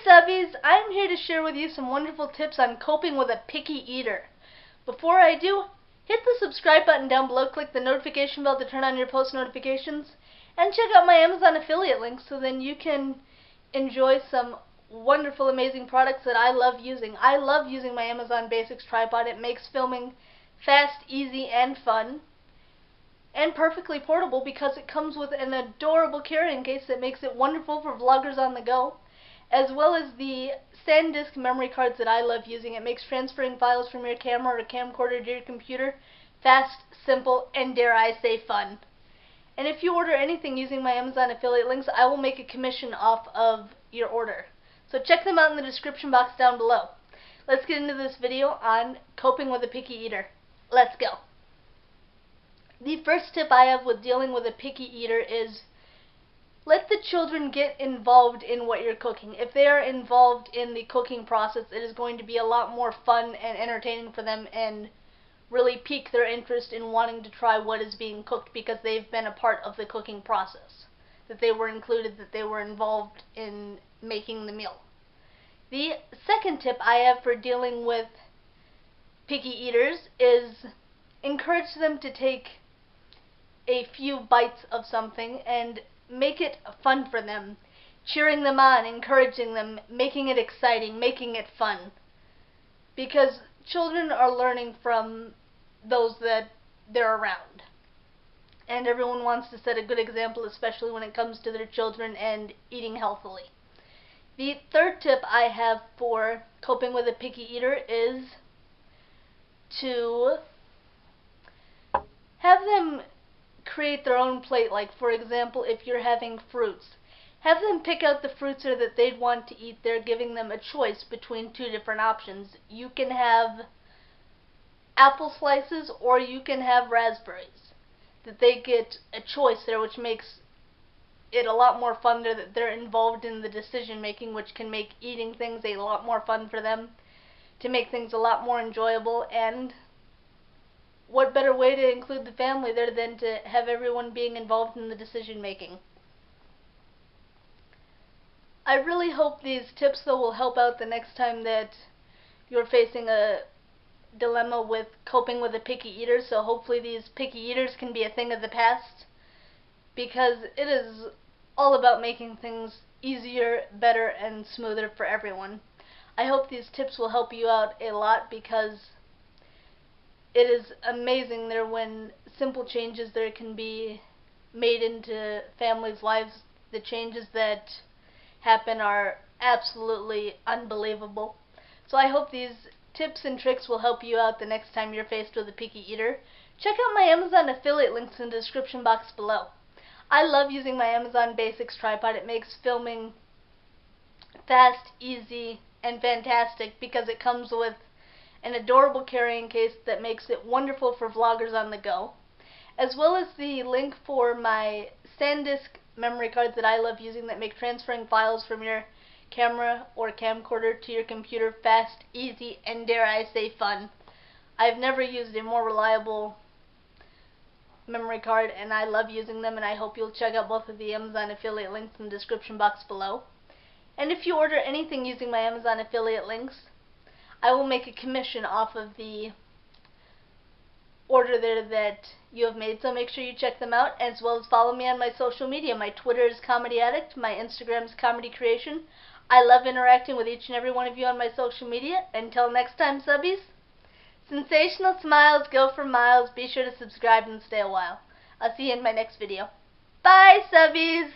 Subbies! I'm here to share with you some wonderful tips on coping with a picky eater. Before I do, hit the subscribe button down below, click the notification bell to turn on your post notifications, and check out my Amazon affiliate link so then you can enjoy some wonderful, amazing products that I love using. I love using my Amazon Basics tripod. It makes filming fast, easy, and fun, and perfectly portable because it comes with an adorable carrying case that makes it wonderful for vloggers on the go, as well as the SanDisk memory cards that I love using. It makes transferring files from your camera or camcorder to your computer fast, simple, and dare I say fun. And if you order anything using my Amazon affiliate links, I will make a commission off of your order. So check them out in the description box down below. Let's get into this video on coping with a picky eater. Let's go. The first tip I have with dealing with a picky eater is let the children get involved in what you're cooking. If they are involved in the cooking process, it is going to be a lot more fun and entertaining for them and really pique their interest in wanting to try what is being cooked because they've been a part of the cooking process, that they were included, that they were involved in making the meal. The second tip I have for dealing with picky eaters is encourage them to take a few bites of something and make it fun for them, cheering them on, encouraging them, making it exciting, making it fun. Because children are learning from those that they're around. And everyone wants to set a good example, especially when it comes to their children and eating healthily. The third tip I have for coping with a picky eater is to have them create their own plate. Like, for example, if you're having fruits, have them pick out the fruits that they'd want to eat. They're giving them a choice between two different options. You can have apple slices or you can have raspberries. That they get a choice there, which makes it a lot more fun there, that they're involved in the decision making, which can make eating things a lot more fun for them, to make things a lot more enjoyable. And what better way to include the family there than to have everyone being involved in the decision making. I really hope these tips though will help out the next time that you're facing a dilemma with coping with a picky eater. So hopefully these picky eaters can be a thing of the past, because it is all about making things easier, better, and smoother for everyone. I hope these tips will help you out a lot, because it is amazing there when simple changes there can be made into families' lives. The changes that happen are absolutely unbelievable. So I hope these tips and tricks will help you out the next time you're faced with a picky eater. Check out my Amazon affiliate links in the description box below. I love using my Amazon Basics tripod. It makes filming fast, easy, and fantastic because it comes with an adorable carrying case that makes it wonderful for vloggers on the go, as well as the link for my SanDisk memory cards that I love using that make transferring files from your camera or camcorder to your computer fast, easy, and dare I say fun. I've never used a more reliable memory card, and I love using them, and I hope you'll check out both of the Amazon affiliate links in the description box below. And if you order anything using my Amazon affiliate links, I will make a commission off of the order there that you have made, so make sure you check them out, as well as follow me on my social media. My Twitter is Comedy Addict, my Instagram is Comedy Creation. I love interacting with each and every one of you on my social media. Until next time, subbies, sensational smiles go for miles. Be sure to subscribe and stay a while. I'll see you in my next video. Bye, subbies!